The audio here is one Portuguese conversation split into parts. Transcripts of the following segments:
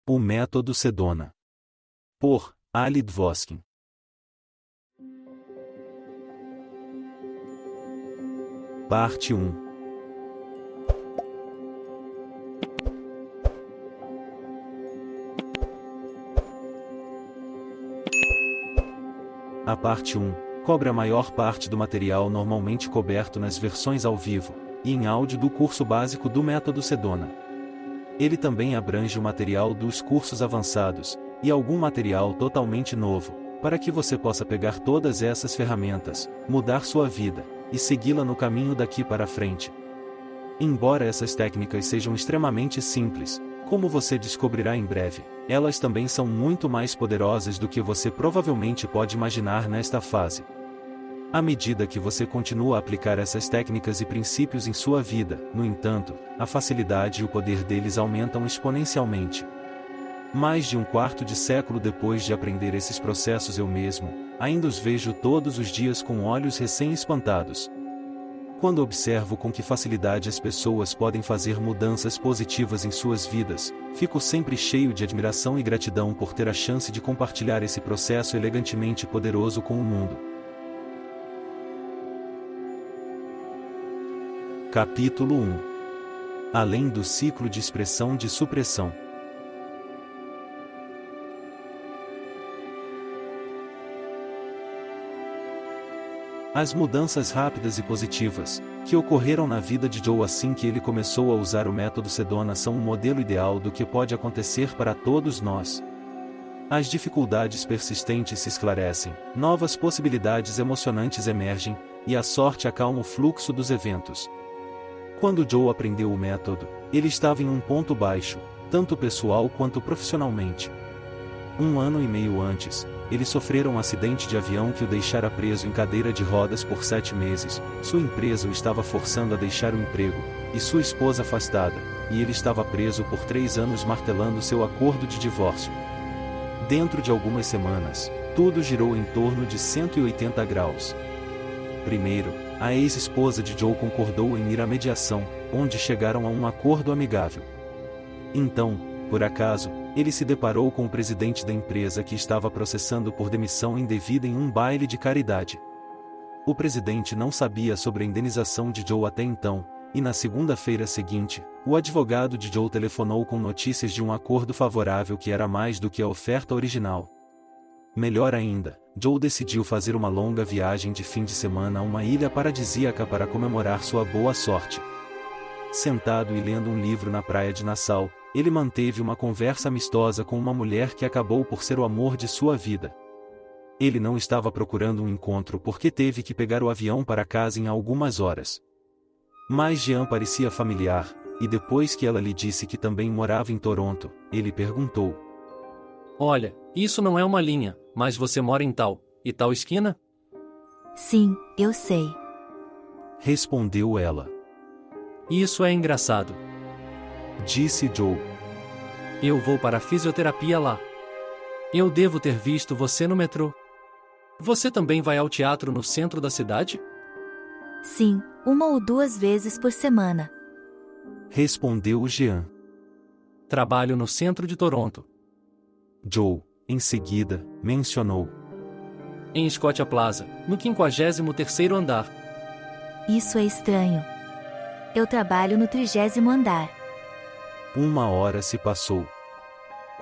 O método Sedona. Por Ali Dvoskin. Parte 1. A parte 1 cobre a maior parte do material normalmente coberto nas versões ao vivo e em áudio do curso básico do método Sedona. Ele também abrange o material dos cursos avançados e algum material totalmente novo, para que você possa pegar todas essas ferramentas, mudar sua vida e segui-la no caminho daqui para frente. Embora essas técnicas sejam extremamente simples, como você descobrirá em breve, elas também são muito mais poderosas do que você provavelmente pode imaginar nesta fase. À medida que você continua a aplicar essas técnicas e princípios em sua vida, no entanto, a facilidade e o poder deles aumentam exponencialmente. Mais de um quarto de século depois de aprender esses processos eu mesmo, ainda os vejo todos os dias com olhos recém-espantados. Quando observo com que facilidade as pessoas podem fazer mudanças positivas em suas vidas, fico sempre cheio de admiração e gratidão por ter a chance de compartilhar esse processo elegantemente poderoso com o mundo. Capítulo 1. Além do ciclo de expressão de supressão. As mudanças rápidas e positivas, que ocorreram na vida de Joe assim que ele começou a usar o método Sedona são um modelo ideal do que pode acontecer para todos nós. As dificuldades persistentes se esclarecem, novas possibilidades emocionantes emergem, e a sorte acalma o fluxo dos eventos. Quando Joe aprendeu o método, ele estava em um ponto baixo, tanto pessoal quanto profissionalmente. 1 ano e meio antes, ele sofrera um acidente de avião que o deixara preso em cadeira de rodas por 7 meses, sua empresa o estava forçando a deixar o emprego, e sua esposa afastada, e ele estava preso por 3 anos martelando seu acordo de divórcio. Dentro de algumas semanas, tudo girou em torno de 180 graus. Primeiro, a ex-esposa de Joe concordou em ir à mediação, onde chegaram a um acordo amigável. Então, por acaso, ele se deparou com o presidente da empresa que estava processando por demissão indevida em um baile de caridade. O presidente não sabia sobre a indenização de Joe até então, e na segunda-feira seguinte, o advogado de Joe telefonou com notícias de um acordo favorável que era mais do que a oferta original. Melhor ainda, Joe decidiu fazer uma longa viagem de fim de semana a uma ilha paradisíaca para comemorar sua boa sorte. Sentado e lendo um livro na praia de Nassau, ele manteve uma conversa amistosa com uma mulher que acabou por ser o amor de sua vida. Ele não estava procurando um encontro porque teve que pegar o avião para casa em algumas horas. Mas Jean parecia familiar, e depois que ela lhe disse que também morava em Toronto, ele perguntou: Olha, isso não é uma linha, mas você mora em tal e tal esquina? Sim, eu sei. Respondeu ela. Isso é engraçado. Disse Joe. Eu vou para a fisioterapia lá. Eu devo ter visto você no metrô. Você também vai ao teatro no centro da cidade? Sim, 1 ou 2 vezes por semana. Respondeu Jean. Trabalho no centro de Toronto. Joe, em seguida, mencionou. Em Scotia Plaza, no 53º andar. Isso é estranho. Eu trabalho no 30º andar. 1 hora se passou.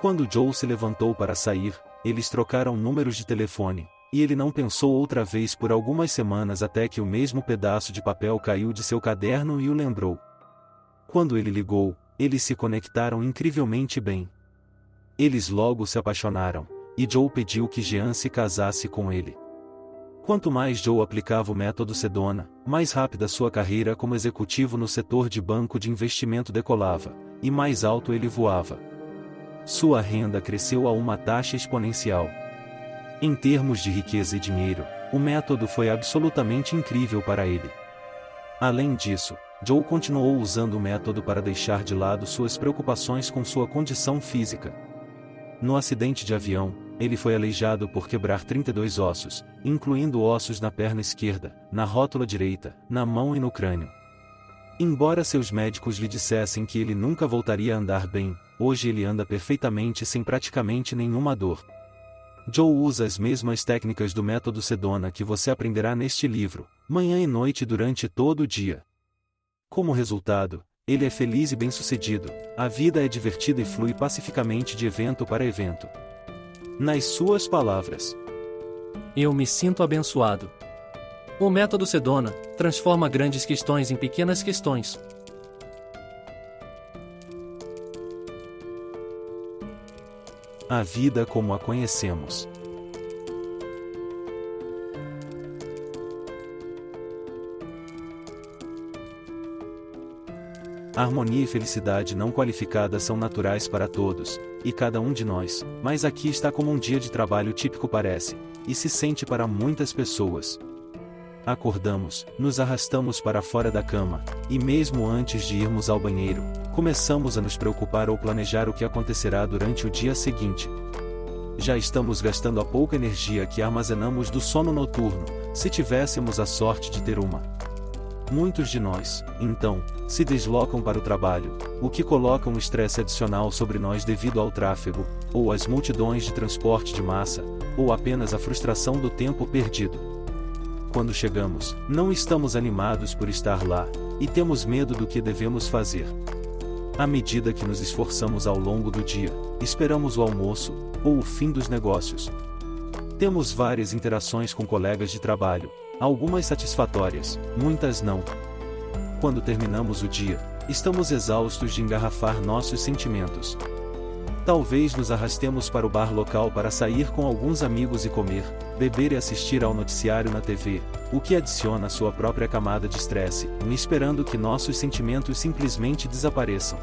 Quando Joe se levantou para sair, eles trocaram números de telefone, e ele não pensou outra vez por algumas semanas até que o mesmo pedaço de papel caiu de seu caderno e o lembrou. Quando ele ligou, eles se conectaram incrivelmente bem. Eles logo se apaixonaram, e Joe pediu que Jean se casasse com ele. Quanto mais Joe aplicava o método Sedona, mais rápida sua carreira como executivo no setor de banco de investimento decolava, e mais alto ele voava. Sua renda cresceu a uma taxa exponencial. Em termos de riqueza e dinheiro, o método foi absolutamente incrível para ele. Além disso, Joe continuou usando o método para deixar de lado suas preocupações com sua condição física. No acidente de avião, ele foi aleijado por quebrar 32 ossos, incluindo ossos na perna esquerda, na rótula direita, na mão e no crânio. Embora seus médicos lhe dissessem que ele nunca voltaria a andar bem, hoje ele anda perfeitamente sem praticamente nenhuma dor. Joe usa as mesmas técnicas do método Sedona que você aprenderá neste livro, manhã e noite durante todo o dia. Como resultado, ele é feliz e bem-sucedido, a vida é divertida e flui pacificamente de evento para evento. Nas suas palavras: Eu me sinto abençoado. O método Sedona transforma grandes questões em pequenas questões. A vida como a conhecemos. A harmonia e felicidade não qualificadas são naturais para todos, e cada um de nós, mas aqui está como um dia de trabalho típico parece, e se sente para muitas pessoas. Acordamos, nos arrastamos para fora da cama, e mesmo antes de irmos ao banheiro, começamos a nos preocupar ou planejar o que acontecerá durante o dia seguinte. Já estamos gastando a pouca energia que armazenamos do sono noturno, se tivéssemos a sorte de ter uma. Muitos de nós, então, se deslocam para o trabalho, o que coloca um estresse adicional sobre nós devido ao tráfego, ou às multidões de transporte de massa, ou apenas a frustração do tempo perdido. Quando chegamos, não estamos animados por estar lá, e temos medo do que devemos fazer. À medida que nos esforçamos ao longo do dia, esperamos o almoço, ou o fim dos negócios. Temos várias interações com colegas de trabalho, algumas satisfatórias, muitas não. Quando terminamos o dia, estamos exaustos de engarrafar nossos sentimentos. Talvez nos arrastemos para o bar local para sair com alguns amigos e comer, beber e assistir ao noticiário na TV, o que adiciona sua própria camada de estresse, esperando que nossos sentimentos simplesmente desapareçam.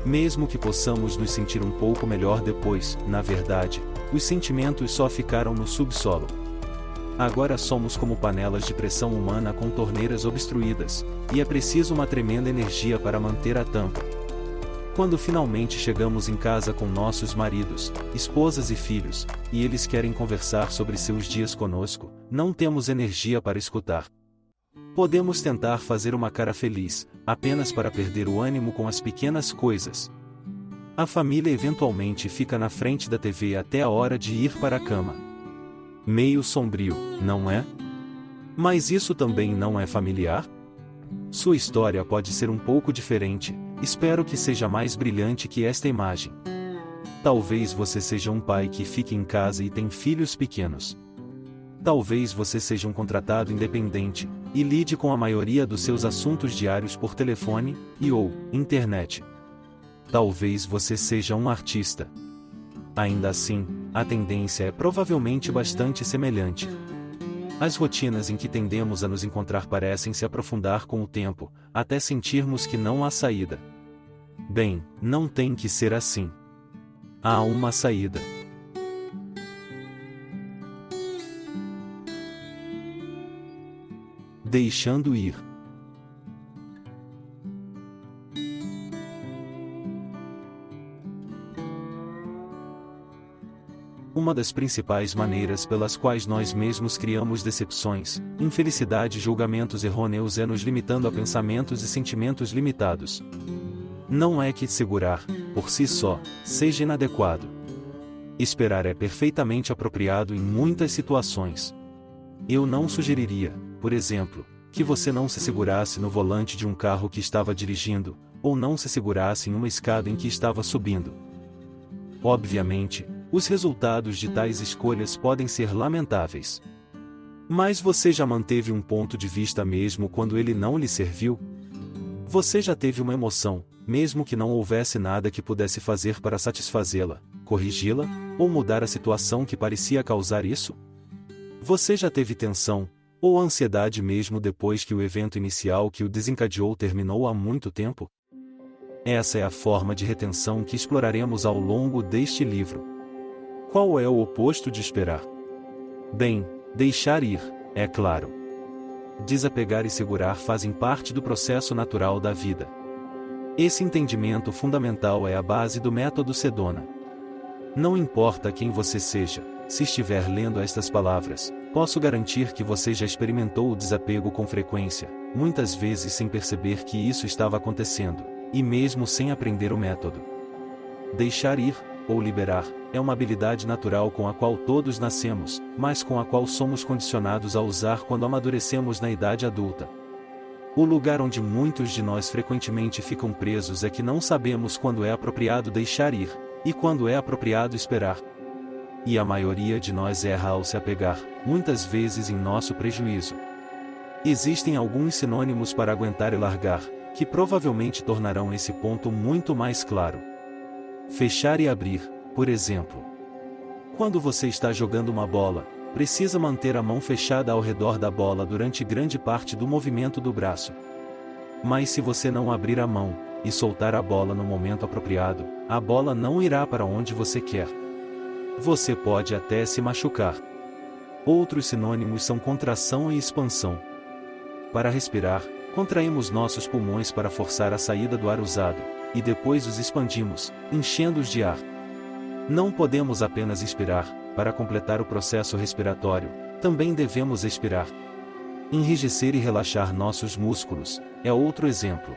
Mesmo que possamos nos sentir um pouco melhor depois, na verdade, os sentimentos só ficaram no subsolo. Agora somos como panelas de pressão humana com torneiras obstruídas, e é preciso uma tremenda energia para manter a tampa. Quando finalmente chegamos em casa com nossos maridos, esposas e filhos, e eles querem conversar sobre seus dias conosco, não temos energia para escutar. Podemos tentar fazer uma cara feliz, apenas para perder o ânimo com as pequenas coisas. A família eventualmente fica na frente da TV até a hora de ir para a cama. Meio sombrio, não é? Mas isso também não é familiar? Sua história pode ser um pouco diferente, espero que seja mais brilhante que esta imagem. Talvez você seja um pai que fique em casa e tem filhos pequenos. Talvez você seja um contratado independente, e lide com a maioria dos seus assuntos diários por telefone, ou internet. Talvez você seja um artista. Ainda assim, a tendência é provavelmente bastante semelhante. As rotinas em que tendemos a nos encontrar parecem se aprofundar com o tempo, até sentirmos que não há saída. Bem, não tem que ser assim. Há uma saída. Deixando ir. Uma das principais maneiras pelas quais nós mesmos criamos decepções, infelicidade e julgamentos errôneos é nos limitando a pensamentos e sentimentos limitados. Não é que segurar, por si só, seja inadequado. Esperar é perfeitamente apropriado em muitas situações. Eu não sugeriria, por exemplo, que você não se segurasse no volante de um carro que estava dirigindo, ou não se segurasse em uma escada em que estava subindo. Obviamente, os resultados de tais escolhas podem ser lamentáveis. Mas você já manteve um ponto de vista mesmo quando ele não lhe serviu? Você já teve uma emoção, mesmo que não houvesse nada que pudesse fazer para satisfazê-la, corrigi-la, ou mudar a situação que parecia causar isso? Você já teve tensão, ou ansiedade mesmo depois que o evento inicial que o desencadeou terminou há muito tempo? Essa é a forma de retenção que exploraremos ao longo deste livro. Qual é o oposto de esperar? Bem, deixar ir, é claro. Desapegar e segurar fazem parte do processo natural da vida. Esse entendimento fundamental é a base do método Sedona. Não importa quem você seja, se estiver lendo estas palavras, posso garantir que você já experimentou o desapego com frequência, muitas vezes sem perceber que isso estava acontecendo, e mesmo sem aprender o método. Deixar ir, ou liberar, é uma habilidade natural com a qual todos nascemos, mas com a qual somos condicionados a usar quando amadurecemos na idade adulta. O lugar onde muitos de nós frequentemente ficam presos é que não sabemos quando é apropriado deixar ir, e quando é apropriado esperar. E a maioria de nós erra ao se apegar, muitas vezes em nosso prejuízo. Existem alguns sinônimos para aguentar e largar, que provavelmente tornarão esse ponto muito mais claro. Fechar e abrir, por exemplo. Quando você está jogando uma bola, precisa manter a mão fechada ao redor da bola durante grande parte do movimento do braço. Mas se você não abrir a mão, e soltar a bola no momento apropriado, a bola não irá para onde você quer. Você pode até se machucar. Outros sinônimos são contração e expansão. Para respirar, contraímos nossos pulmões para forçar a saída do ar usado, e depois os expandimos, enchendo-os de ar. Não podemos apenas inspirar, para completar o processo respiratório, também devemos expirar. Enrijecer e relaxar nossos músculos, é outro exemplo.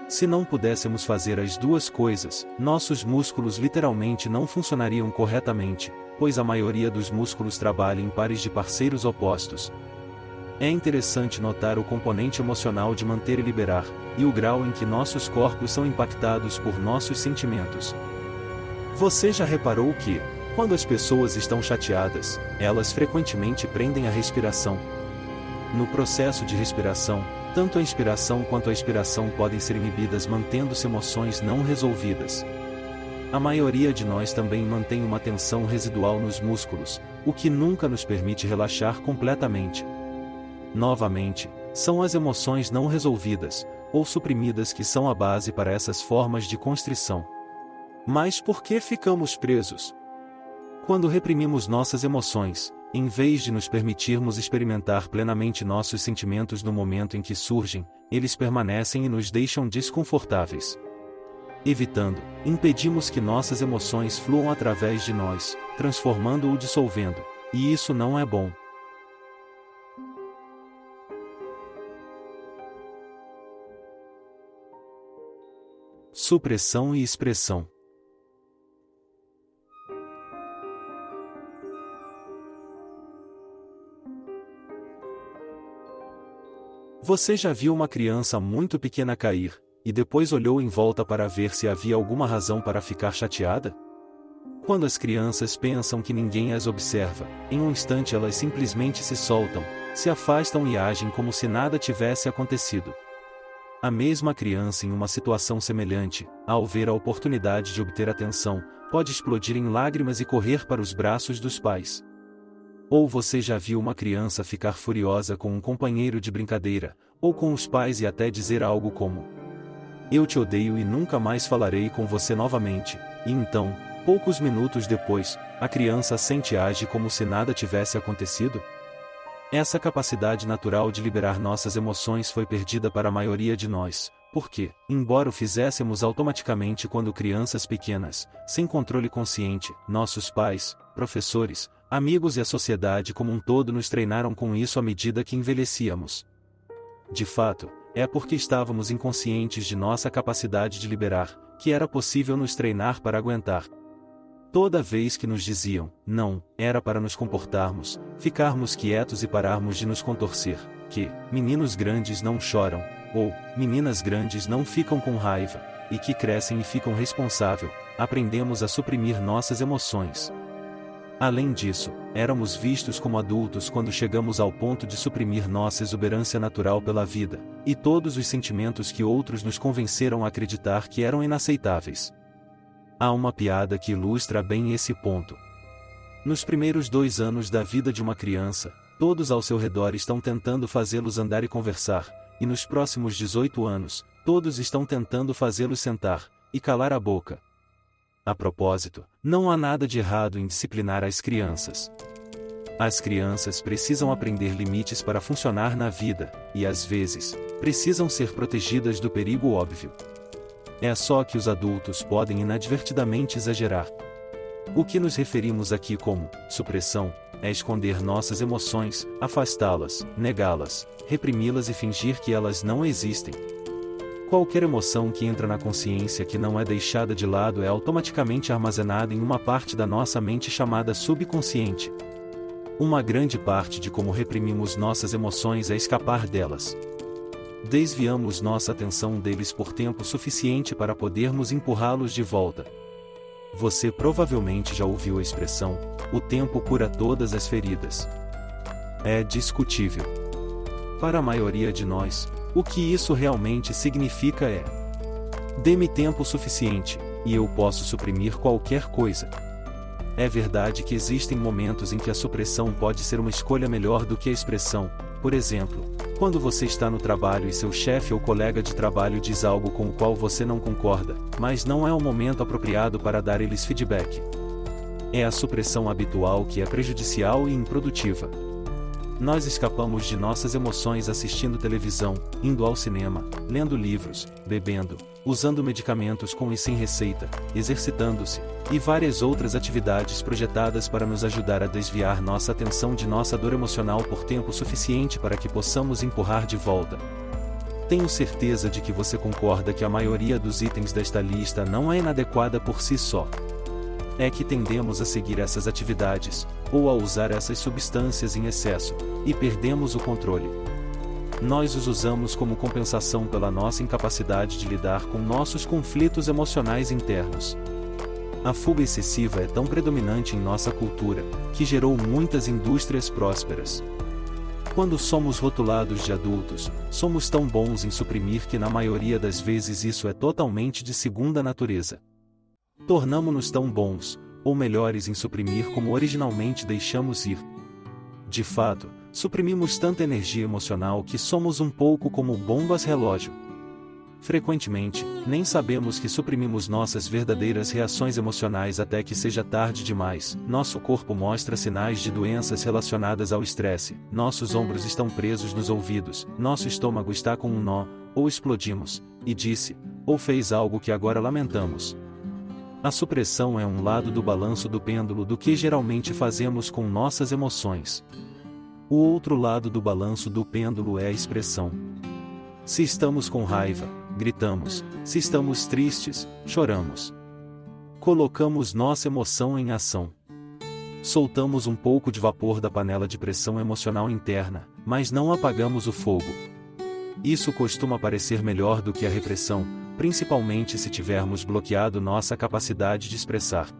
Se não pudéssemos fazer as duas coisas, nossos músculos literalmente não funcionariam corretamente, pois a maioria dos músculos trabalha em pares de parceiros opostos. É interessante notar o componente emocional de manter e liberar, e o grau em que nossos corpos são impactados por nossos sentimentos. Você já reparou que, quando as pessoas estão chateadas, elas frequentemente prendem a respiração? No processo de respiração, tanto a inspiração quanto a expiração podem ser inibidas mantendo-se emoções não resolvidas. A maioria de nós também mantém uma tensão residual nos músculos, o que nunca nos permite relaxar completamente. Novamente, são as emoções não resolvidas, ou suprimidas que são a base para essas formas de constrição. Mas por que ficamos presos? Quando reprimimos nossas emoções, em vez de nos permitirmos experimentar plenamente nossos sentimentos no momento em que surgem, eles permanecem e nos deixam desconfortáveis. Evitando, impedimos que nossas emoções fluam através de nós, transformando ou dissolvendo, e isso não é bom. Supressão e expressão. Você já viu uma criança muito pequena cair, e depois olhou em volta para ver se havia alguma razão para ficar chateada? Quando as crianças pensam que ninguém as observa, em um instante elas simplesmente se soltam, se afastam e agem como se nada tivesse acontecido. A mesma criança em uma situação semelhante, ao ver a oportunidade de obter atenção, pode explodir em lágrimas e correr para os braços dos pais. Ou você já viu uma criança ficar furiosa com um companheiro de brincadeira, ou com os pais e até dizer algo como: "Eu te odeio e nunca mais falarei com você novamente", e então, poucos minutos depois, a criança sente e age como se nada tivesse acontecido? Essa capacidade natural de liberar nossas emoções foi perdida para a maioria de nós, porque, embora o fizéssemos automaticamente quando crianças pequenas, sem controle consciente, nossos pais, professores, amigos e a sociedade como um todo nos treinaram com isso à medida que envelhecíamos. De fato, é porque estávamos inconscientes de nossa capacidade de liberar, que era possível nos treinar para aguentar. Toda vez que nos diziam, não, era para nos comportarmos, ficarmos quietos e pararmos de nos contorcer, que, meninos grandes não choram, ou, meninas grandes não ficam com raiva, e que crescem e ficam responsável, aprendemos a suprimir nossas emoções. Além disso, éramos vistos como adultos quando chegamos ao ponto de suprimir nossa exuberância natural pela vida, e todos os sentimentos que outros nos convenceram a acreditar que eram inaceitáveis. Há uma piada que ilustra bem esse ponto. Nos primeiros 2 anos da vida de uma criança, todos ao seu redor estão tentando fazê-los andar e conversar, e nos próximos 18 anos, todos estão tentando fazê-los sentar e calar a boca. A propósito, não há nada de errado em disciplinar as crianças. As crianças precisam aprender limites para funcionar na vida, e às vezes, precisam ser protegidas do perigo óbvio. É só que os adultos podem inadvertidamente exagerar. O que nos referimos aqui como supressão é esconder nossas emoções, afastá-las, negá-las, reprimi-las e fingir que elas não existem. Qualquer emoção que entra na consciência que não é deixada de lado é automaticamente armazenada em uma parte da nossa mente chamada subconsciente. Uma grande parte de como reprimimos nossas emoções é escapar delas. Desviamos nossa atenção deles por tempo suficiente para podermos empurrá-los de volta. Você provavelmente já ouviu a expressão: o tempo cura todas as feridas. É discutível. Para a maioria de nós, o que isso realmente significa é: dê-me tempo suficiente, e eu posso suprimir qualquer coisa. É verdade que existem momentos em que a supressão pode ser uma escolha melhor do que a expressão. Por exemplo, quando você está no trabalho e seu chefe ou colega de trabalho diz algo com o qual você não concorda, mas não é o momento apropriado para dar eles feedback. É a supressão habitual que é prejudicial e improdutiva. Nós escapamos de nossas emoções assistindo televisão, indo ao cinema, lendo livros, bebendo, usando medicamentos com e sem receita, exercitando-se, e várias outras atividades projetadas para nos ajudar a desviar nossa atenção de nossa dor emocional por tempo suficiente para que possamos empurrar de volta. Tenho certeza de que você concorda que a maioria dos itens desta lista não é inadequada por si só. É que tendemos a seguir essas atividades, ou a usar essas substâncias em excesso, e perdemos o controle. Nós os usamos como compensação pela nossa incapacidade de lidar com nossos conflitos emocionais internos. A fuga excessiva é tão predominante em nossa cultura, que gerou muitas indústrias prósperas. Quando somos rotulados de adultos, somos tão bons em suprimir que na maioria das vezes isso é totalmente de segunda natureza. Tornamo-nos tão bons, ou melhores em suprimir como originalmente deixamos ir. De fato, suprimimos tanta energia emocional que somos um pouco como bombas relógio. Frequentemente, nem sabemos que suprimimos nossas verdadeiras reações emocionais até que seja tarde demais. Nosso corpo mostra sinais de doenças relacionadas ao estresse, nossos ombros estão presos nos ouvidos, nosso estômago está com um nó, ou explodimos, e disse, ou fez algo que agora lamentamos. A supressão é um lado do balanço do pêndulo do que geralmente fazemos com nossas emoções. O outro lado do balanço do pêndulo é a expressão. Se estamos com raiva, gritamos. Se estamos tristes, choramos. Colocamos nossa emoção em ação. Soltamos um pouco de vapor da panela de pressão emocional interna, mas não apagamos o fogo. Isso costuma parecer melhor do que a repressão, principalmente se tivermos bloqueado nossa capacidade de expressar.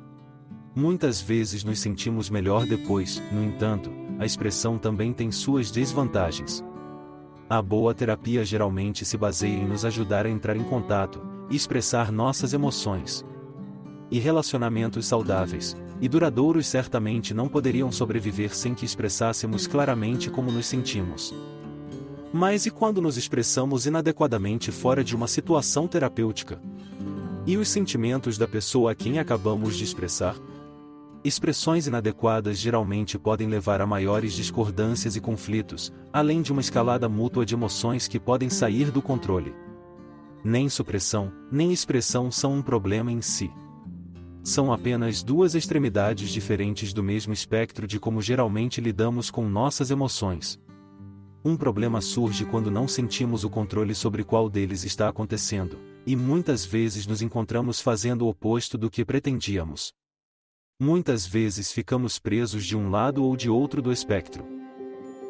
Muitas vezes nos sentimos melhor depois, no entanto, a expressão também tem suas desvantagens. A boa terapia geralmente se baseia em nos ajudar a entrar em contato e expressar nossas emoções. E relacionamentos saudáveis e duradouros certamente não poderiam sobreviver sem que expressássemos claramente como nos sentimos. Mas e quando nos expressamos inadequadamente fora de uma situação terapêutica? E os sentimentos da pessoa a quem acabamos de expressar? Expressões inadequadas geralmente podem levar a maiores discordâncias e conflitos, além de uma escalada mútua de emoções que podem sair do controle. Nem supressão, nem expressão são um problema em si. São apenas duas extremidades diferentes do mesmo espectro de como geralmente lidamos com nossas emoções. Um problema surge quando não sentimos o controle sobre qual deles está acontecendo, e muitas vezes nos encontramos fazendo o oposto do que pretendíamos. Muitas vezes ficamos presos de um lado ou de outro do espectro.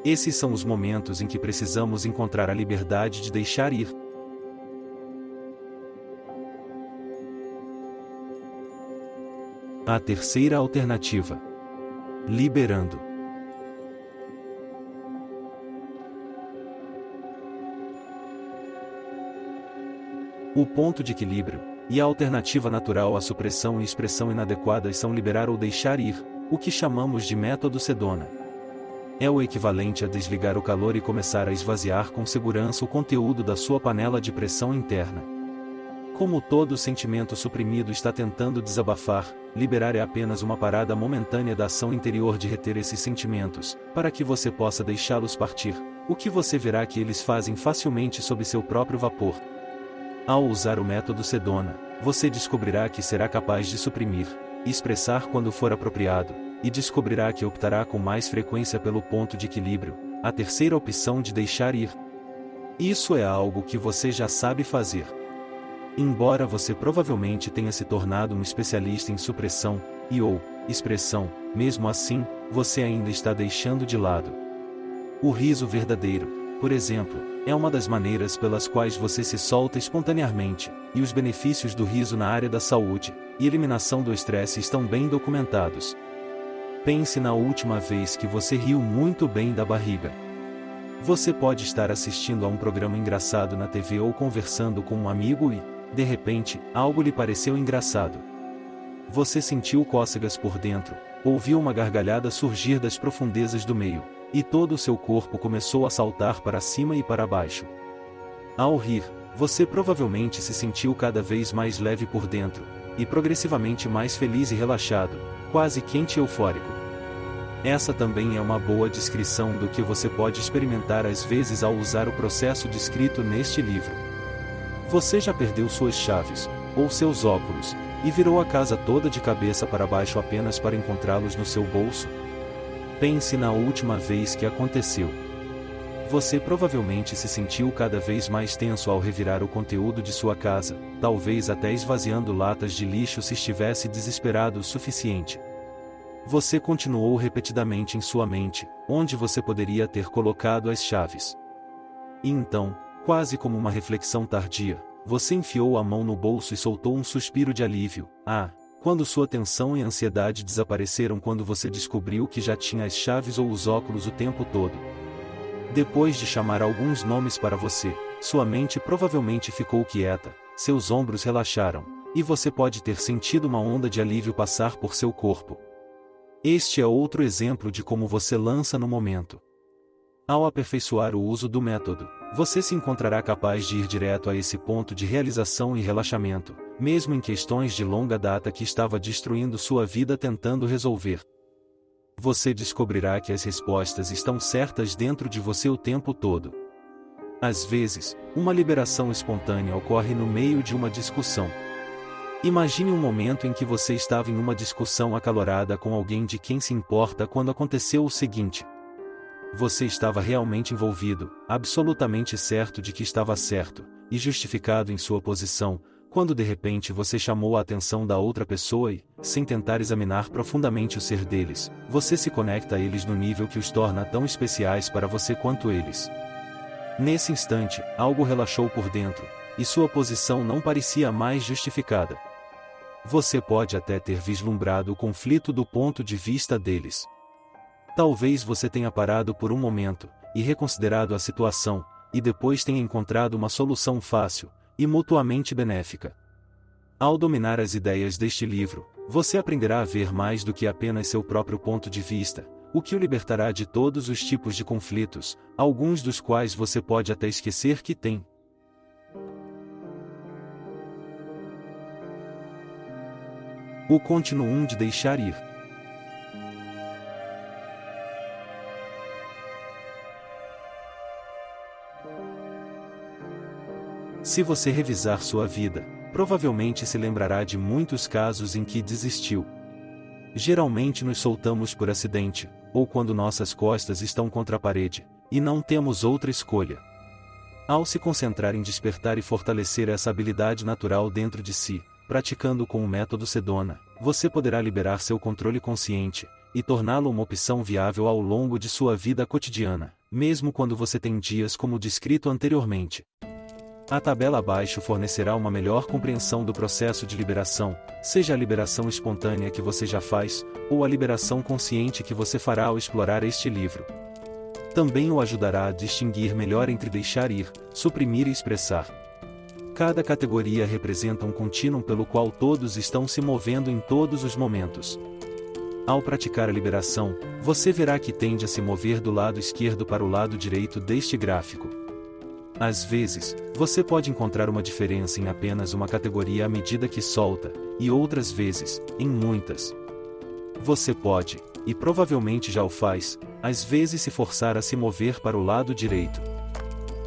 Esses são os momentos em que precisamos encontrar a liberdade de deixar ir. A terceira alternativa: liberando. O ponto de equilíbrio, e a alternativa natural à supressão e expressão inadequadas são liberar ou deixar ir, o que chamamos de método Sedona. É o equivalente a desligar o calor e começar a esvaziar com segurança o conteúdo da sua panela de pressão interna. Como todo sentimento suprimido está tentando desabafar, liberar é apenas uma parada momentânea da ação interior de reter esses sentimentos, para que você possa deixá-los partir, o que você verá que eles fazem facilmente sob seu próprio vapor. Ao usar o método Sedona, você descobrirá que será capaz de suprimir e expressar quando for apropriado, e descobrirá que optará com mais frequência pelo ponto de equilíbrio, a terceira opção de deixar ir. Isso é algo que você já sabe fazer. Embora você provavelmente tenha se tornado um especialista em supressão ou expressão, mesmo assim, você ainda está deixando de lado. O riso verdadeiro, por exemplo, é uma das maneiras pelas quais você se solta espontaneamente, e os benefícios do riso na área da saúde e eliminação do estresse estão bem documentados. Pense na última vez que você riu muito bem da barriga. Você pode estar assistindo a um programa engraçado na TV ou conversando com um amigo e, de repente, algo lhe pareceu engraçado. Você sentiu cócegas por dentro, ouviu uma gargalhada surgir das profundezas do meio, e todo o seu corpo começou a saltar para cima e para baixo. Ao rir, você provavelmente se sentiu cada vez mais leve por dentro, e progressivamente mais feliz e relaxado, quase quente e eufórico. Essa também é uma boa descrição do que você pode experimentar às vezes ao usar o processo descrito neste livro. Você já perdeu suas chaves, ou seus óculos, e virou a casa toda de cabeça para baixo apenas para encontrá-los no seu bolso? Pense na última vez que aconteceu. Você provavelmente se sentiu cada vez mais tenso ao revirar o conteúdo de sua casa, talvez até esvaziando latas de lixo se estivesse desesperado o suficiente. Você continuou repetidamente em sua mente, onde você poderia ter colocado as chaves. E então, quase como uma reflexão tardia, você enfiou a mão no bolso e soltou um suspiro de alívio, quando sua tensão e ansiedade desapareceram quando você descobriu que já tinha as chaves ou os óculos o tempo todo. Depois de chamar alguns nomes para você, sua mente provavelmente ficou quieta, seus ombros relaxaram, e você pode ter sentido uma onda de alívio passar por seu corpo. Este é outro exemplo de como você lança no momento. Ao aperfeiçoar o uso do método, você se encontrará capaz de ir direto a esse ponto de realização e relaxamento, mesmo em questões de longa data que estava destruindo sua vida tentando resolver. Você descobrirá que as respostas estão certas dentro de você o tempo todo. Às vezes, uma liberação espontânea ocorre no meio de uma discussão. Imagine um momento em que você estava em uma discussão acalorada com alguém de quem se importa quando aconteceu o seguinte. Você estava realmente envolvido, absolutamente certo de que estava certo, e justificado em sua posição, quando de repente você chamou a atenção da outra pessoa e, sem tentar examinar profundamente o ser deles, você se conecta a eles no nível que os torna tão especiais para você quanto eles. Nesse instante, algo relaxou por dentro, e sua posição não parecia mais justificada. Você pode até ter vislumbrado o conflito do ponto de vista deles. Talvez você tenha parado por um momento, e reconsiderado a situação, e depois tenha encontrado uma solução fácil, e mutuamente benéfica. Ao dominar as ideias deste livro, você aprenderá a ver mais do que apenas seu próprio ponto de vista, o que o libertará de todos os tipos de conflitos, alguns dos quais você pode até esquecer que tem. O continuum de deixar ir. Se você revisar sua vida, provavelmente se lembrará de muitos casos em que desistiu. Geralmente nos soltamos por acidente, ou quando nossas costas estão contra a parede, e não temos outra escolha. Ao se concentrar em despertar e fortalecer essa habilidade natural dentro de si, praticando com o método Sedona, você poderá liberar seu controle consciente, e torná-lo uma opção viável ao longo de sua vida cotidiana, mesmo quando você tem dias como descrito anteriormente. A tabela abaixo fornecerá uma melhor compreensão do processo de liberação, seja a liberação espontânea que você já faz, ou a liberação consciente que você fará ao explorar este livro. Também o ajudará a distinguir melhor entre deixar ir, suprimir e expressar. Cada categoria representa um contínuo pelo qual todos estão se movendo em todos os momentos. Ao praticar a liberação, você verá que tende a se mover do lado esquerdo para o lado direito deste gráfico. Às vezes, você pode encontrar uma diferença em apenas uma categoria à medida que solta, e outras vezes, em muitas. Você pode, e provavelmente já o faz, às vezes se forçar a se mover para o lado direito.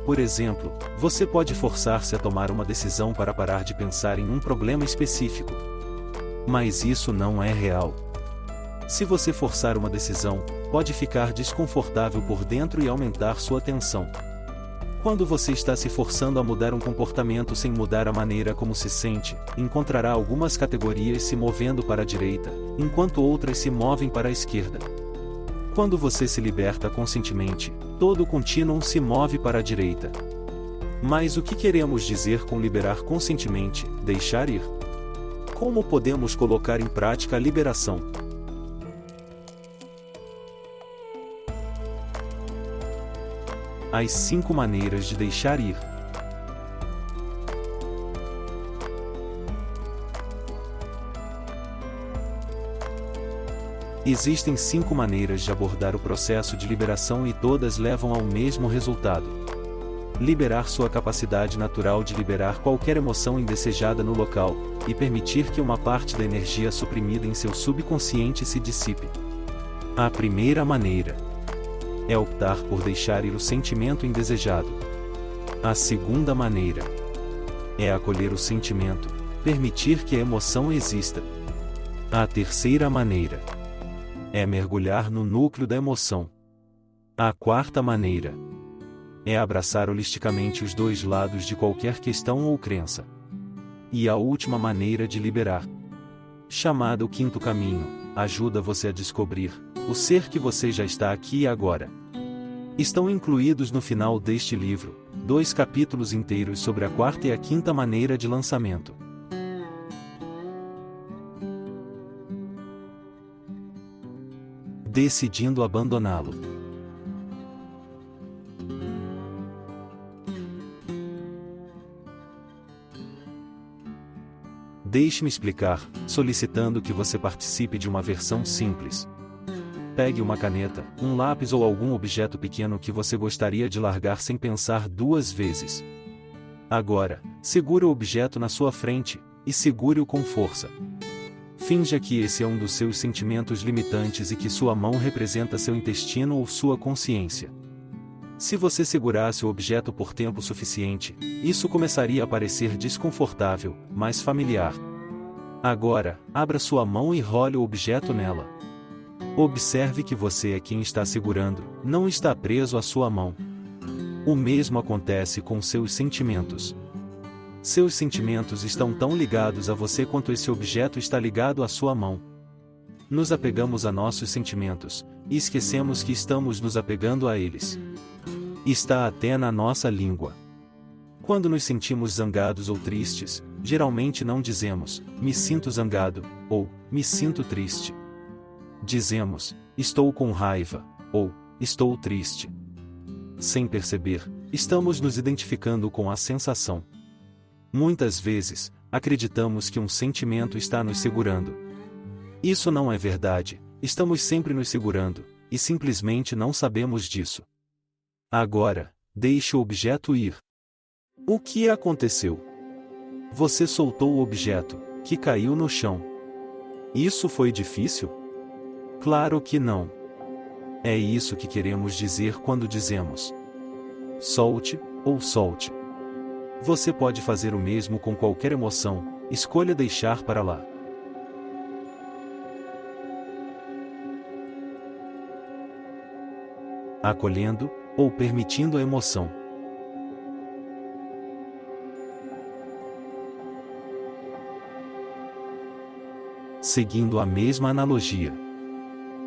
Por exemplo, você pode forçar-se a tomar uma decisão para parar de pensar em um problema específico. Mas isso não é real. Se você forçar uma decisão, pode ficar desconfortável por dentro e aumentar sua tensão. Quando você está se forçando a mudar um comportamento sem mudar a maneira como se sente, encontrará algumas categorias se movendo para a direita, enquanto outras se movem para a esquerda. Quando você se liberta conscientemente, todo o contínuo se move para a direita. Mas o que queremos dizer com liberar conscientemente, deixar ir? Como podemos colocar em prática a liberação? As 5 maneiras de deixar ir. Existem 5 maneiras de abordar o processo de liberação e todas levam ao mesmo resultado. Liberar sua capacidade natural de liberar qualquer emoção indesejada no local, e permitir que uma parte da energia suprimida em seu subconsciente se dissipe. A primeira maneira é optar por deixar ir o sentimento indesejado. A segunda maneira é acolher o sentimento, permitir que a emoção exista. A terceira maneira é mergulhar no núcleo da emoção. A quarta maneira é abraçar holisticamente os 2 lados de qualquer questão ou crença. E a última maneira de liberar, chamada o quinto caminho, ajuda você a descobrir o ser que você já está aqui e agora. Estão incluídos no final deste livro 2 capítulos inteiros sobre a quarta e a quinta maneira de lançamento. Decidindo abandoná-lo. Deixe-me explicar, solicitando que você participe de uma versão simples. Pegue uma caneta, um lápis ou algum objeto pequeno que você gostaria de largar sem pensar 2 vezes. Agora, segure o objeto na sua frente, e segure-o com força. Finja que esse é um dos seus sentimentos limitantes e que sua mão representa seu intestino ou sua consciência. Se você segurasse o objeto por tempo suficiente, isso começaria a parecer desconfortável, mas familiar. Agora, abra sua mão e role o objeto nela. Observe que você é quem está segurando, não está preso à sua mão. O mesmo acontece com seus sentimentos. Seus sentimentos estão tão ligados a você quanto esse objeto está ligado à sua mão. Nos apegamos a nossos sentimentos, e esquecemos que estamos nos apegando a eles. Está até na nossa língua. Quando nos sentimos zangados ou tristes, geralmente não dizemos, me sinto zangado, ou, me sinto triste. Dizemos, estou com raiva, ou, estou triste. Sem perceber, estamos nos identificando com a sensação. Muitas vezes, acreditamos que um sentimento está nos segurando. Isso não é verdade, estamos sempre nos segurando, e simplesmente não sabemos disso. Agora, deixe o objeto ir. O que aconteceu? Você soltou o objeto, que caiu no chão. Isso foi difícil? Claro que não. É isso que queremos dizer quando dizemos solte, ou solte. Você pode fazer o mesmo com qualquer emoção, escolha deixar para lá. Acolhendo, ou permitindo a emoção. Seguindo a mesma analogia.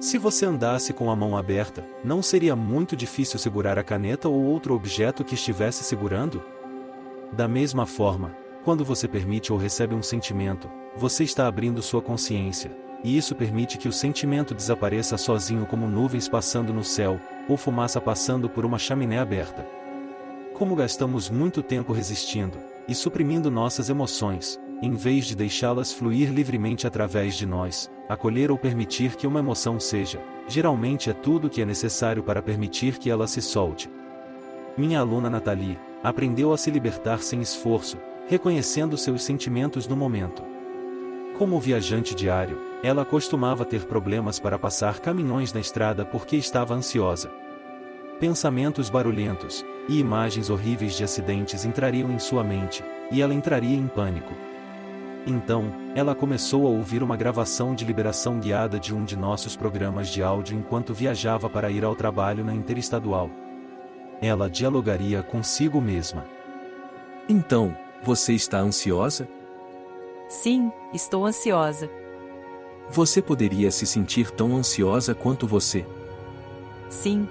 Se você andasse com a mão aberta, não seria muito difícil segurar a caneta ou outro objeto que estivesse segurando? Da mesma forma, quando você permite ou recebe um sentimento, você está abrindo sua consciência, e isso permite que o sentimento desapareça sozinho como nuvens passando no céu, ou fumaça passando por uma chaminé aberta. Como gastamos muito tempo resistindo e suprimindo nossas emoções, em vez de deixá-las fluir livremente através de nós, acolher ou permitir que uma emoção seja, geralmente é tudo o que é necessário para permitir que ela se solte. Minha aluna Nathalie aprendeu a se libertar sem esforço, reconhecendo seus sentimentos no momento. Como viajante diário, ela costumava ter problemas para passar caminhões na estrada porque estava ansiosa. Pensamentos barulhentos e imagens horríveis de acidentes entrariam em sua mente, e ela entraria em pânico. Então, ela começou a ouvir uma gravação de liberação guiada de um de nossos programas de áudio enquanto viajava para ir ao trabalho na Interestadual. Ela dialogaria consigo mesma. Então, você está ansiosa? Sim, estou ansiosa. Você poderia se sentir tão ansiosa quanto você. Sim,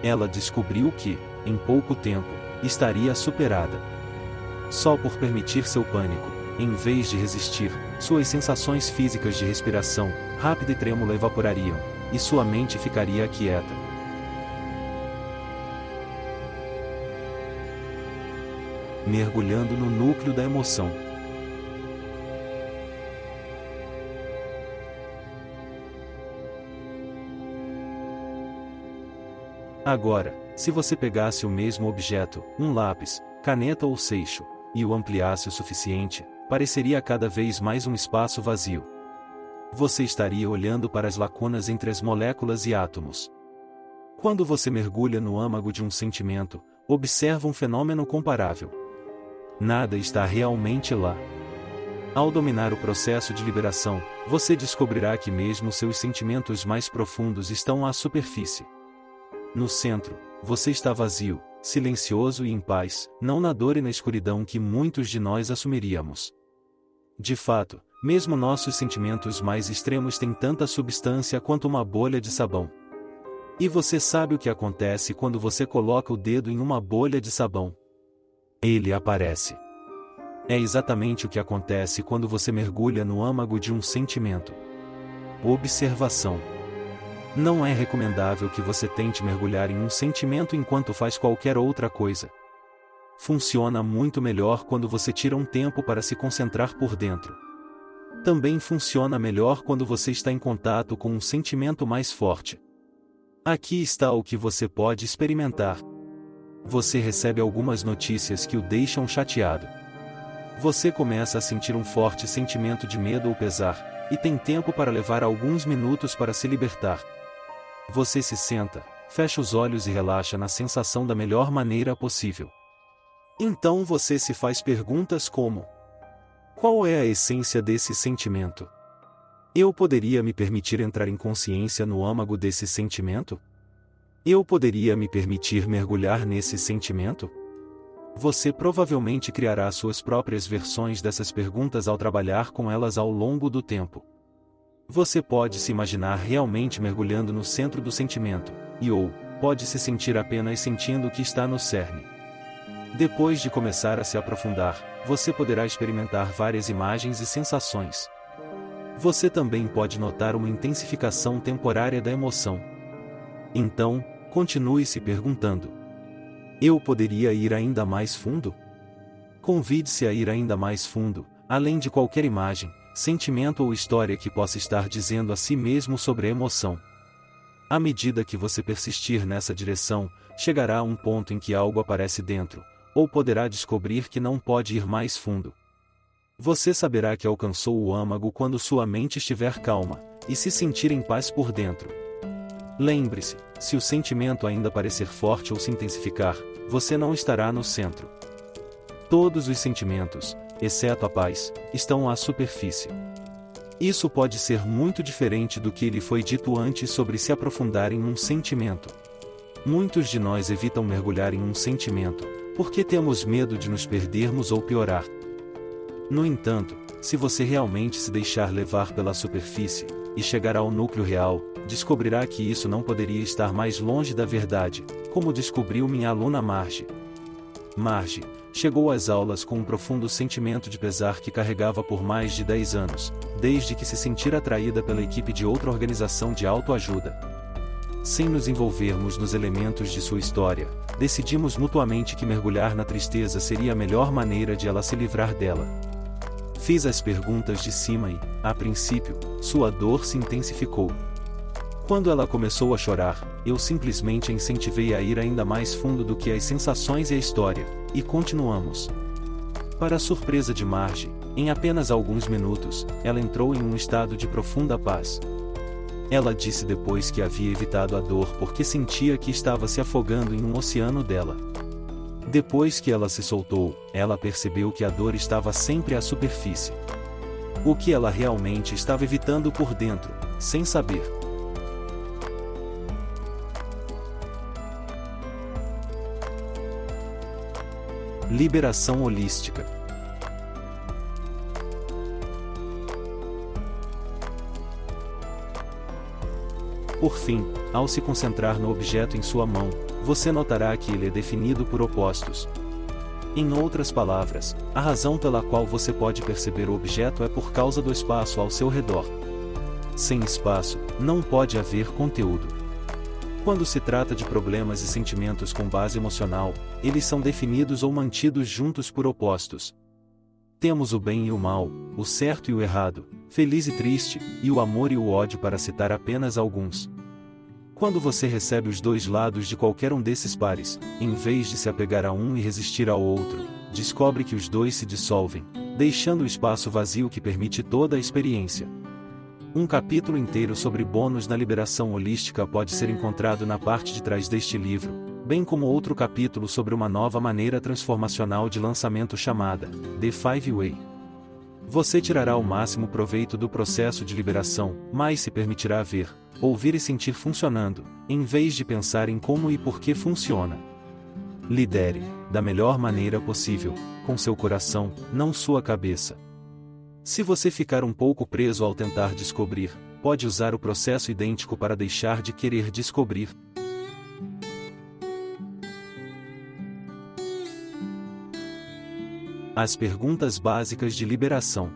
Ela descobriu que, em pouco tempo, estaria superada. Só por permitir seu pânico, em vez de resistir, suas sensações físicas de respiração, rápida e trêmula evaporariam, e sua mente ficaria quieta. Mergulhando no núcleo da emoção. Agora, se você pegasse o mesmo objeto, um lápis, caneta ou seixo, e o ampliasse o suficiente, pareceria cada vez mais um espaço vazio. Você estaria olhando para as lacunas entre as moléculas e átomos. Quando você mergulha no âmago de um sentimento, observa um fenômeno comparável. Nada está realmente lá. Ao dominar o processo de liberação, você descobrirá que mesmo seus sentimentos mais profundos estão à superfície. No centro, você está vazio, silencioso e em paz, não na dor e na escuridão que muitos de nós assumiríamos. De fato, mesmo nossos sentimentos mais extremos têm tanta substância quanto uma bolha de sabão. E você sabe o que acontece quando você coloca o dedo em uma bolha de sabão? Ele aparece. É exatamente o que acontece quando você mergulha no âmago de um sentimento. Observação. Não é recomendável que você tente mergulhar em um sentimento enquanto faz qualquer outra coisa. Funciona muito melhor quando você tira um tempo para se concentrar por dentro. Também funciona melhor quando você está em contato com um sentimento mais forte. Aqui está o que você pode experimentar. Você recebe algumas notícias que o deixam chateado. Você começa a sentir um forte sentimento de medo ou pesar, e tem tempo para levar alguns minutos para se libertar. Você se senta, fecha os olhos e relaxa na sensação da melhor maneira possível. Então você se faz perguntas como: qual é a essência desse sentimento? Eu poderia me permitir entrar em consciência no âmago desse sentimento? Eu poderia me permitir mergulhar nesse sentimento? Você provavelmente criará suas próprias versões dessas perguntas ao trabalhar com elas ao longo do tempo. Você pode se imaginar realmente mergulhando no centro do sentimento, ou pode se sentir apenas sentindo que está no cerne. Depois de começar a se aprofundar, você poderá experimentar várias imagens e sensações. Você também pode notar uma intensificação temporária da emoção. Então, continue se perguntando: eu poderia ir ainda mais fundo? Convide-se a ir ainda mais fundo, além de qualquer imagem, sentimento ou história que possa estar dizendo a si mesmo sobre a emoção. À medida que você persistir nessa direção, chegará a um ponto em que algo aparece dentro, ou poderá descobrir que não pode ir mais fundo. Você saberá que alcançou o âmago quando sua mente estiver calma, e se sentir em paz por dentro. Lembre-se, se o sentimento ainda parecer forte ou se intensificar, você não estará no centro. Todos os sentimentos, exceto a paz, estão à superfície. Isso pode ser muito diferente do que lhe foi dito antes sobre se aprofundar em um sentimento. Muitos de nós evitam mergulhar em um sentimento, porque temos medo de nos perdermos ou piorar. No entanto, se você realmente se deixar levar pela superfície, e chegar ao núcleo real, descobrirá que isso não poderia estar mais longe da verdade, como descobriu minha aluna Marge. Marge chegou às aulas com um profundo sentimento de pesar que carregava por mais de 10 anos, desde que se sentira atraída pela equipe de outra organização de autoajuda. Sem nos envolvermos nos elementos de sua história, decidimos mutuamente que mergulhar na tristeza seria a melhor maneira de ela se livrar dela. Fiz as perguntas de cima e, a princípio, sua dor se intensificou. Quando ela começou a chorar, eu simplesmente a incentivei a ir ainda mais fundo do que as sensações e a história, e continuamos. Para a surpresa de Marge, em apenas alguns minutos, ela entrou em um estado de profunda paz. Ela disse depois que havia evitado a dor porque sentia que estava se afogando em um oceano dela. Depois que ela se soltou, ela percebeu que a dor estava sempre à superfície. O que ela realmente estava evitando por dentro, sem saber. Liberação holística. Por fim, ao se concentrar no objeto em sua mão, você notará que ele é definido por opostos. Em outras palavras, a razão pela qual você pode perceber o objeto é por causa do espaço ao seu redor. Sem espaço, não pode haver conteúdo. Quando se trata de problemas e sentimentos com base emocional, eles são definidos ou mantidos juntos por opostos. Temos o bem e o mal, o certo e o errado, feliz e triste, e o amor e o ódio, para citar apenas alguns. Quando você recebe os dois lados de qualquer um desses pares, em vez de se apegar a um e resistir ao outro, descobre que os dois se dissolvem, deixando o espaço vazio que permite toda a experiência. Um capítulo inteiro sobre bônus na liberação holística pode ser encontrado na parte de trás deste livro, bem como outro capítulo sobre uma nova maneira transformacional de lançamento chamada The Five Way. Você tirará o máximo proveito do processo de liberação, mas se permitirá ver, ouvir e sentir funcionando, em vez de pensar em como e por que funciona. Lidere, da melhor maneira possível, com seu coração, não sua cabeça. Se você ficar um pouco preso ao tentar descobrir, pode usar o processo idêntico para deixar de querer descobrir. As perguntas básicas de liberação.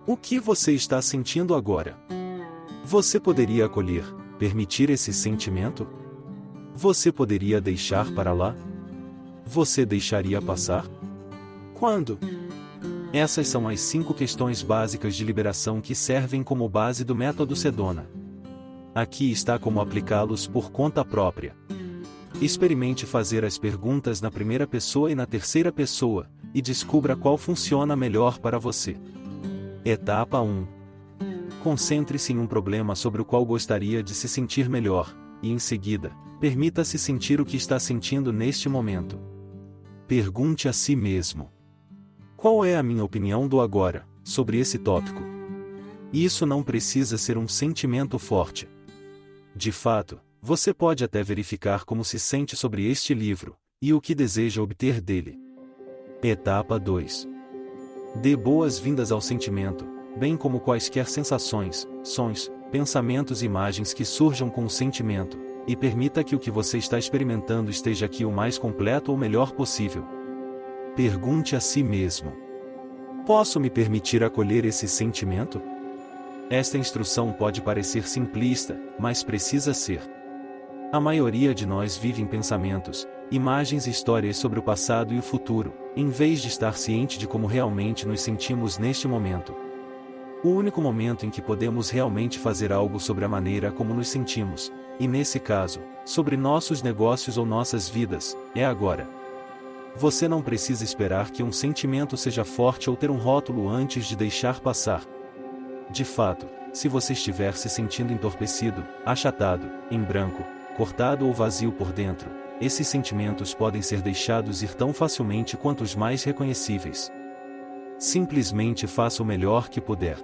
O que você está sentindo agora? Você poderia acolher, permitir esse sentimento? Você poderia deixar para lá? Você deixaria passar? Quando? Essas são as 5 questões básicas de liberação que servem como base do método Sedona. Aqui está como aplicá-los por conta própria. Experimente fazer as perguntas na primeira pessoa e na terceira pessoa, e descubra qual funciona melhor para você. Etapa 1. Concentre-se em um problema sobre o qual gostaria de se sentir melhor, e em seguida, permita-se sentir o que está sentindo neste momento. Pergunte a si mesmo: qual é a minha opinião do agora, sobre esse tópico? Isso não precisa ser um sentimento forte. De fato, você pode até verificar como se sente sobre este livro, e o que deseja obter dele. Etapa 2. Dê boas-vindas ao sentimento, bem como quaisquer sensações, sons, pensamentos e imagens que surjam com o sentimento, e permita que o que você está experimentando esteja aqui o mais completo ou melhor possível. Pergunte a si mesmo: posso me permitir acolher esse sentimento? Esta instrução pode parecer simplista, mas precisa ser. A maioria de nós vive em pensamentos, imagens e histórias sobre o passado e o futuro, em vez de estar ciente de como realmente nos sentimos neste momento. O único momento em que podemos realmente fazer algo sobre a maneira como nos sentimos, e nesse caso, sobre nossos negócios ou nossas vidas, é agora. Você não precisa esperar que um sentimento seja forte ou ter um rótulo antes de deixar passar. De fato, se você estiver se sentindo entorpecido, achatado, em branco, cortado ou vazio por dentro, esses sentimentos podem ser deixados ir tão facilmente quanto os mais reconhecíveis. Simplesmente faça o melhor que puder.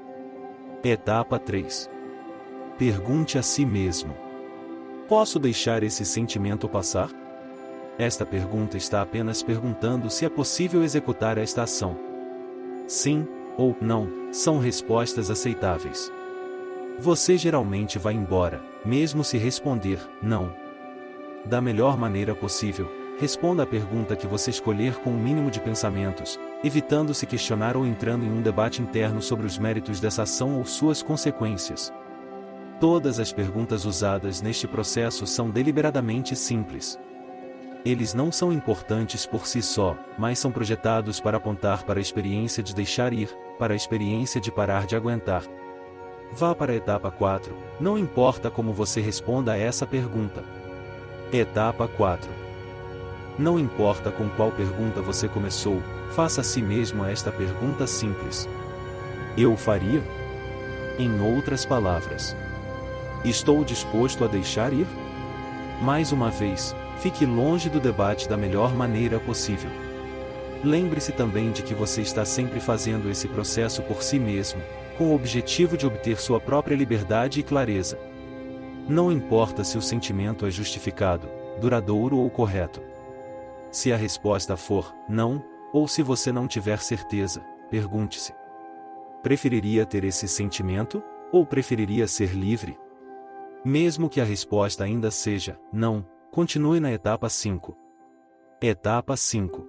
Etapa 3. Pergunte a si mesmo: posso deixar esse sentimento passar? Esta pergunta está apenas perguntando se é possível executar esta ação. Sim ou não são respostas aceitáveis. Você geralmente vai embora, mesmo se responder não. Da melhor maneira possível, responda a pergunta que você escolher com o mínimo de pensamentos, evitando se questionar ou entrando em um debate interno sobre os méritos dessa ação ou suas consequências. Todas as perguntas usadas neste processo são deliberadamente simples. Eles não são importantes por si só, mas são projetados para apontar para a experiência de deixar ir, para a experiência de parar de aguentar. Vá para a etapa 4, não importa como você responda a essa pergunta. Etapa 4. Não importa com qual pergunta você começou, faça a si mesmo esta pergunta simples: eu o faria? Em outras palavras, estou disposto a deixar ir? Mais uma vez, fique longe do debate da melhor maneira possível. Lembre-se também de que você está sempre fazendo esse processo por si mesmo, com o objetivo de obter sua própria liberdade e clareza. Não importa se o sentimento é justificado, duradouro ou correto. Se a resposta for não, ou se você não tiver certeza, pergunte-se: preferiria ter esse sentimento, ou preferiria ser livre? Mesmo que a resposta ainda seja não, continue na etapa 5. Etapa 5.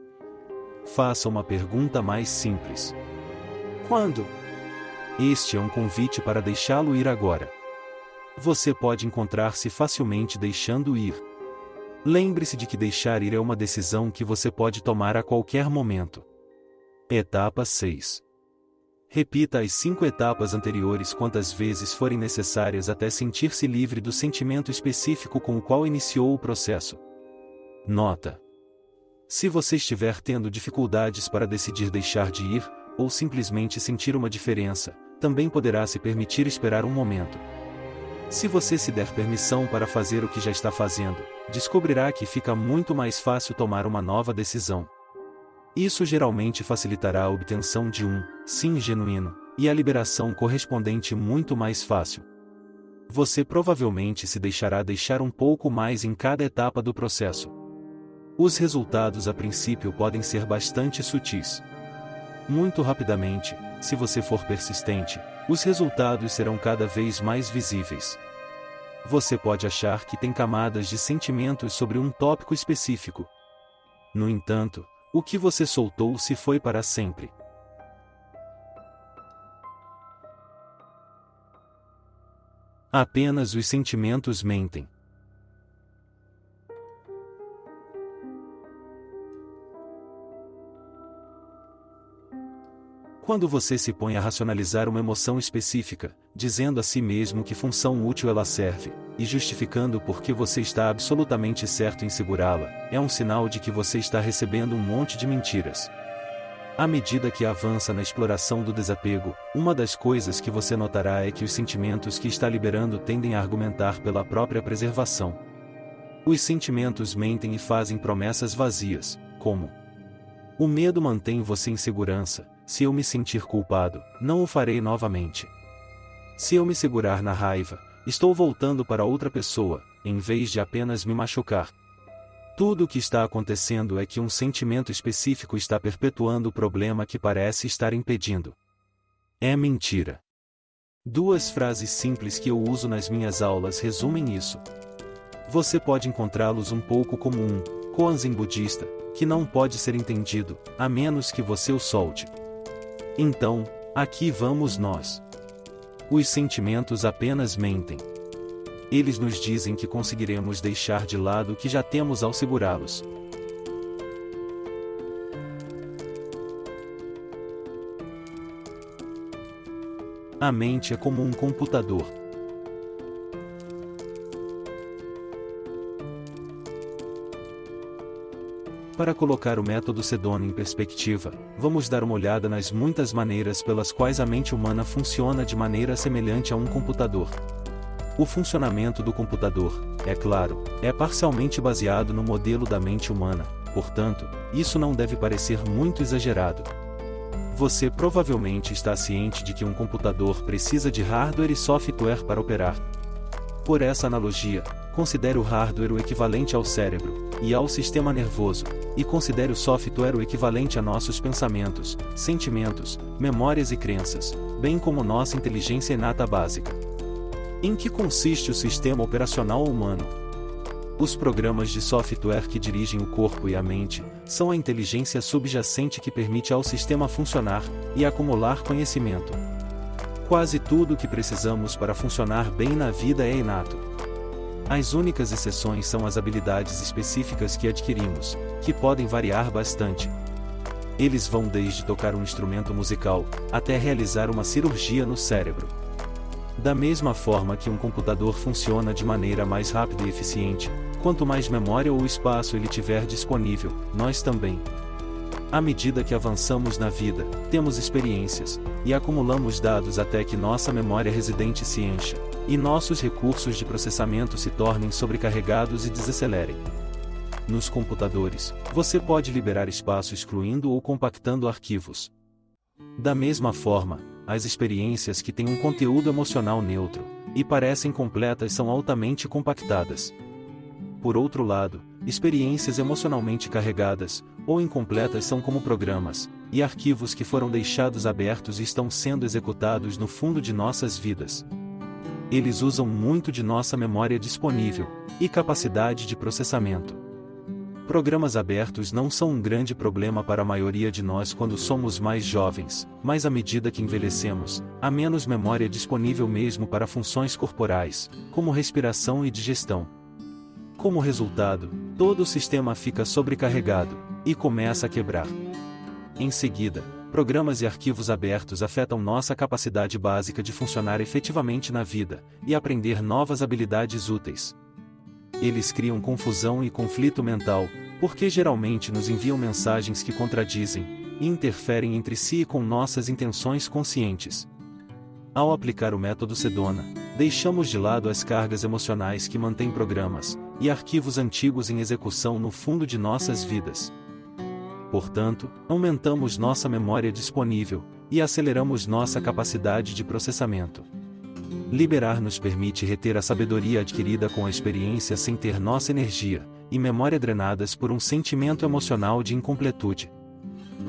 Faça uma pergunta mais simples. Quando? Este é um convite para deixá-lo ir agora. Você pode encontrar-se facilmente deixando ir. Lembre-se de que deixar ir é uma decisão que você pode tomar a qualquer momento. Etapa 6. Repita as 5 etapas anteriores quantas vezes forem necessárias até sentir-se livre do sentimento específico com o qual iniciou o processo. Nota: se você estiver tendo dificuldades para decidir deixar de ir, ou simplesmente sentir uma diferença, também poderá se permitir esperar um momento. Se você se der permissão para fazer o que já está fazendo, descobrirá que fica muito mais fácil tomar uma nova decisão. Isso geralmente facilitará a obtenção de um sim genuíno, e a liberação correspondente muito mais fácil. Você provavelmente se deixará deixar um pouco mais em cada etapa do processo. Os resultados a princípio podem ser bastante sutis. Muito rapidamente, se você for persistente, os resultados serão cada vez mais visíveis. Você pode achar que tem camadas de sentimentos sobre um tópico específico. No entanto, o que você soltou se foi para sempre. Apenas os sentimentos mentem. Quando você se põe a racionalizar uma emoção específica, dizendo a si mesmo que função útil ela serve, e justificando por que você está absolutamente certo em segurá-la, é um sinal de que você está recebendo um monte de mentiras. À medida que avança na exploração do desapego, uma das coisas que você notará é que os sentimentos que está liberando tendem a argumentar pela própria preservação. Os sentimentos mentem e fazem promessas vazias, como: o medo mantém você em segurança. Se eu me sentir culpado, não o farei novamente. Se eu me segurar na raiva, estou voltando para outra pessoa, em vez de apenas me machucar. Tudo o que está acontecendo é que um sentimento específico está perpetuando o problema que parece estar impedindo. É mentira. 2 frases simples que eu uso nas minhas aulas resumem isso. Você pode encontrá-los um pouco como um koan budista, que não pode ser entendido, a menos que você o solte. Então, aqui vamos nós. Os sentimentos apenas mentem. Eles nos dizem que conseguiremos deixar de lado o que já temos ao segurá-los. A mente é como um computador. Para colocar o método Sedona em perspectiva, vamos dar uma olhada nas muitas maneiras pelas quais a mente humana funciona de maneira semelhante a um computador. O funcionamento do computador, é claro, é parcialmente baseado no modelo da mente humana, portanto, isso não deve parecer muito exagerado. Você provavelmente está ciente de que um computador precisa de hardware e software para operar. Por essa analogia, considere o hardware o equivalente ao cérebro, e ao sistema nervoso, e considere o software o equivalente a nossos pensamentos, sentimentos, memórias e crenças, bem como nossa inteligência inata básica. Em que consiste o sistema operacional humano? Os programas de software que dirigem o corpo e a mente são a inteligência subjacente que permite ao sistema funcionar e acumular conhecimento. Quase tudo o que precisamos para funcionar bem na vida é inato. As únicas exceções são as habilidades específicas que adquirimos, que podem variar bastante. Eles vão desde tocar um instrumento musical, até realizar uma cirurgia no cérebro. Da mesma forma que um computador funciona de maneira mais rápida e eficiente, quanto mais memória ou espaço ele tiver disponível, nós também. À medida que avançamos na vida, temos experiências, e acumulamos dados até que nossa memória residente se encha, e nossos recursos de processamento se tornem sobrecarregados e desacelerem. Nos computadores, você pode liberar espaço excluindo ou compactando arquivos. Da mesma forma, as experiências que têm um conteúdo emocional neutro, e parecem completas são altamente compactadas. Por outro lado, experiências emocionalmente carregadas, ou incompletas são como programas, e arquivos que foram deixados abertos e estão sendo executados no fundo de nossas vidas. Eles usam muito de nossa memória disponível, e capacidade de processamento. Programas abertos não são um grande problema para a maioria de nós quando somos mais jovens, mas à medida que envelhecemos, há menos memória disponível mesmo para funções corporais, como respiração e digestão. Como resultado, todo o sistema fica sobrecarregado, e começa a quebrar. Em seguida, programas e arquivos abertos afetam nossa capacidade básica de funcionar efetivamente na vida, e aprender novas habilidades úteis. Eles criam confusão e conflito mental, porque geralmente nos enviam mensagens que contradizem e interferem entre si e com nossas intenções conscientes. Ao aplicar o método Sedona, deixamos de lado as cargas emocionais que mantêm programas e arquivos antigos em execução no fundo de nossas vidas. Portanto, aumentamos nossa memória disponível e aceleramos nossa capacidade de processamento. Liberar nos permite reter a sabedoria adquirida com a experiência sem ter nossa energia e memória drenadas por um sentimento emocional de incompletude.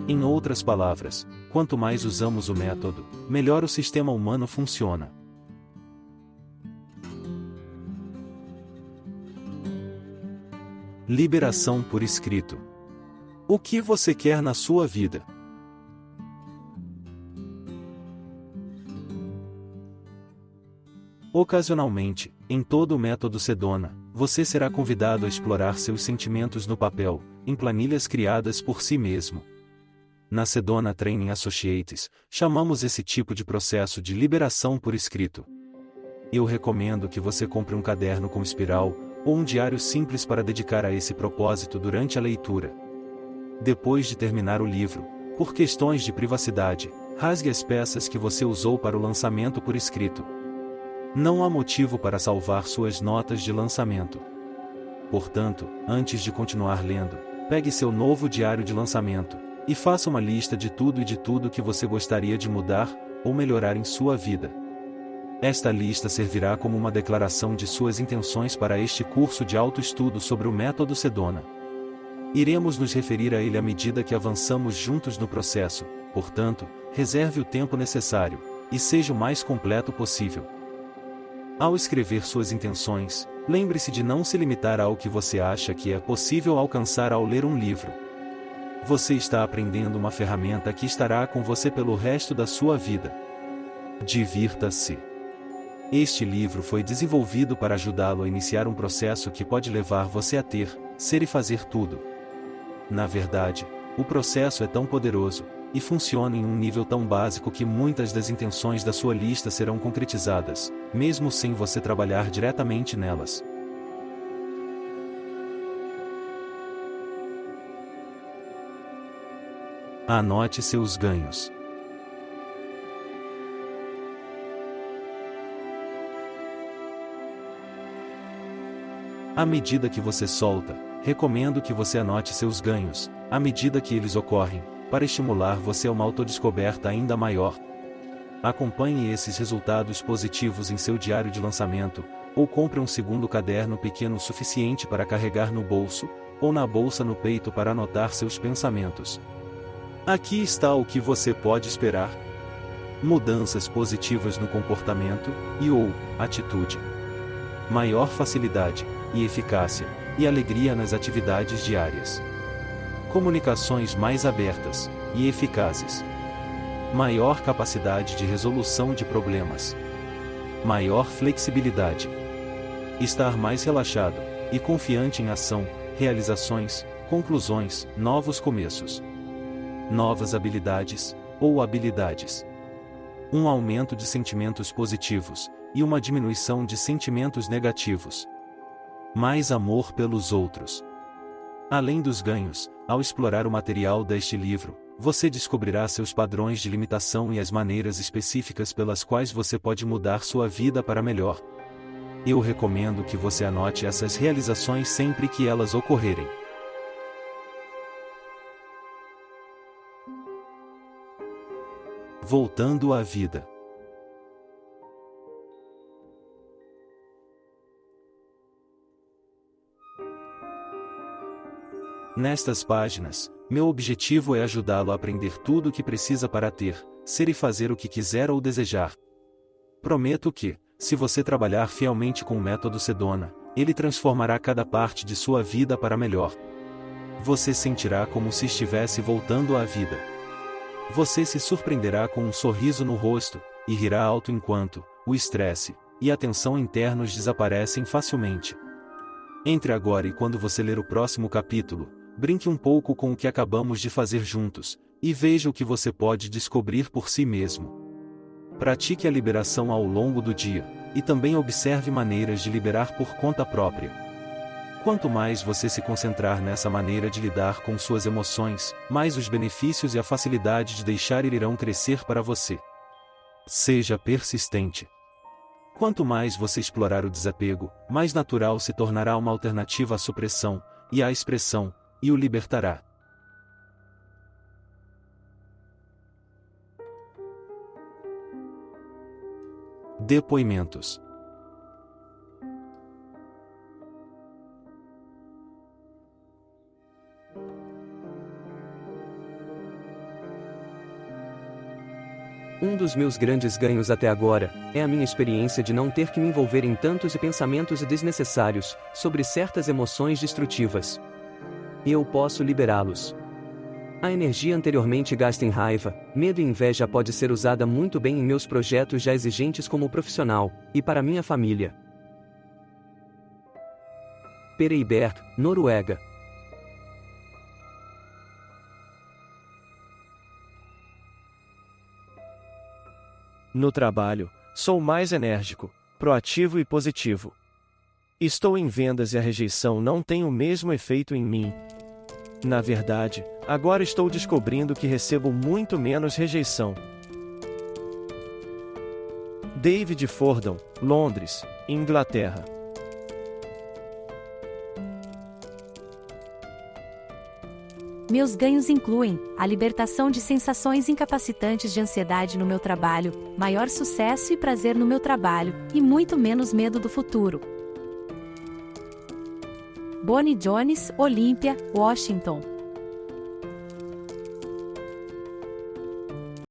Em outras palavras, quanto mais usamos o método, melhor o sistema humano funciona. Liberação por escrito. O que você quer na sua vida? Ocasionalmente, em todo o método Sedona, você será convidado a explorar seus sentimentos no papel, em planilhas criadas por si mesmo. Na Sedona Training Associates, chamamos esse tipo de processo de liberação por escrito. Eu recomendo que você compre um caderno com espiral, ou um diário simples para dedicar a esse propósito durante a leitura. Depois de terminar o livro, por questões de privacidade, rasgue as peças que você usou para o lançamento por escrito. Não há motivo para salvar suas notas de lançamento. Portanto, antes de continuar lendo, pegue seu novo diário de lançamento e faça uma lista de tudo que você gostaria de mudar ou melhorar em sua vida. Esta lista servirá como uma declaração de suas intenções para este curso de autoestudo sobre o método Sedona. Iremos nos referir a ele à medida que avançamos juntos no processo, portanto, reserve o tempo necessário e seja o mais completo possível. Ao escrever suas intenções, lembre-se de não se limitar ao que você acha que é possível alcançar ao ler um livro. Você está aprendendo uma ferramenta que estará com você pelo resto da sua vida. Divirta-se. Este livro foi desenvolvido para ajudá-lo a iniciar um processo que pode levar você a ter, ser e fazer tudo. Na verdade, o processo é tão poderoso, e funciona em um nível tão básico que muitas das intenções da sua lista serão concretizadas, mesmo sem você trabalhar diretamente nelas. Anote seus ganhos. À medida que você solta, recomendo que você anote seus ganhos, à medida que eles ocorrem, para estimular você a uma autodescoberta ainda maior. Acompanhe esses resultados positivos em seu diário de lançamento, ou compre um segundo caderno pequeno o suficiente para carregar no bolso, ou na bolsa no peito para anotar seus pensamentos. Aqui está o que você pode esperar. Mudanças positivas no comportamento e/ou atitude. Maior facilidade e eficácia e alegria nas atividades diárias. Comunicações mais abertas e eficazes. Maior capacidade de resolução de problemas. Maior flexibilidade. Estar mais relaxado e confiante em ação, realizações, conclusões, novos começos. Novas habilidades ou habilidades. Um aumento de sentimentos positivos e uma diminuição de sentimentos negativos. Mais amor pelos outros. Além dos ganhos, ao explorar o material deste livro, você descobrirá seus padrões de limitação e as maneiras específicas pelas quais você pode mudar sua vida para melhor. Eu recomendo que você anote essas realizações sempre que elas ocorrerem. Voltando à vida. Nestas páginas, meu objetivo é ajudá-lo a aprender tudo o que precisa para ter, ser e fazer o que quiser ou desejar. Prometo que, se você trabalhar fielmente com o método Sedona, ele transformará cada parte de sua vida para melhor. Você sentirá como se estivesse voltando à vida. Você se surpreenderá com um sorriso no rosto, e rirá alto enquanto o estresse e a tensão internos desaparecem facilmente. Entre agora e quando você ler o próximo capítulo, brinque um pouco com o que acabamos de fazer juntos, e veja o que você pode descobrir por si mesmo. Pratique a liberação ao longo do dia, e também observe maneiras de liberar por conta própria. Quanto mais você se concentrar nessa maneira de lidar com suas emoções, mais os benefícios e a facilidade de deixar ir irão crescer para você. Seja persistente. Quanto mais você explorar o desapego, mais natural se tornará uma alternativa à supressão e à expressão, e o libertará. Depoimentos. Um dos meus grandes ganhos até agora é a minha experiência de não ter que me envolver em tantos pensamentos desnecessários sobre certas emoções destrutivas. Eu posso liberá-los. A energia anteriormente gasta em raiva, medo e inveja pode ser usada muito bem em meus projetos já exigentes como profissional, e para minha família. Pereiberg, Noruega. No trabalho, sou mais enérgico, proativo e positivo. Estou em vendas e a rejeição não tem o mesmo efeito em mim. Na verdade, agora estou descobrindo que recebo muito menos rejeição. David Fordham, Londres, Inglaterra. Meus ganhos incluem a libertação de sensações incapacitantes de ansiedade no meu trabalho, maior sucesso e prazer no meu trabalho, e muito menos medo do futuro. Bonnie Jones, Olympia, Washington.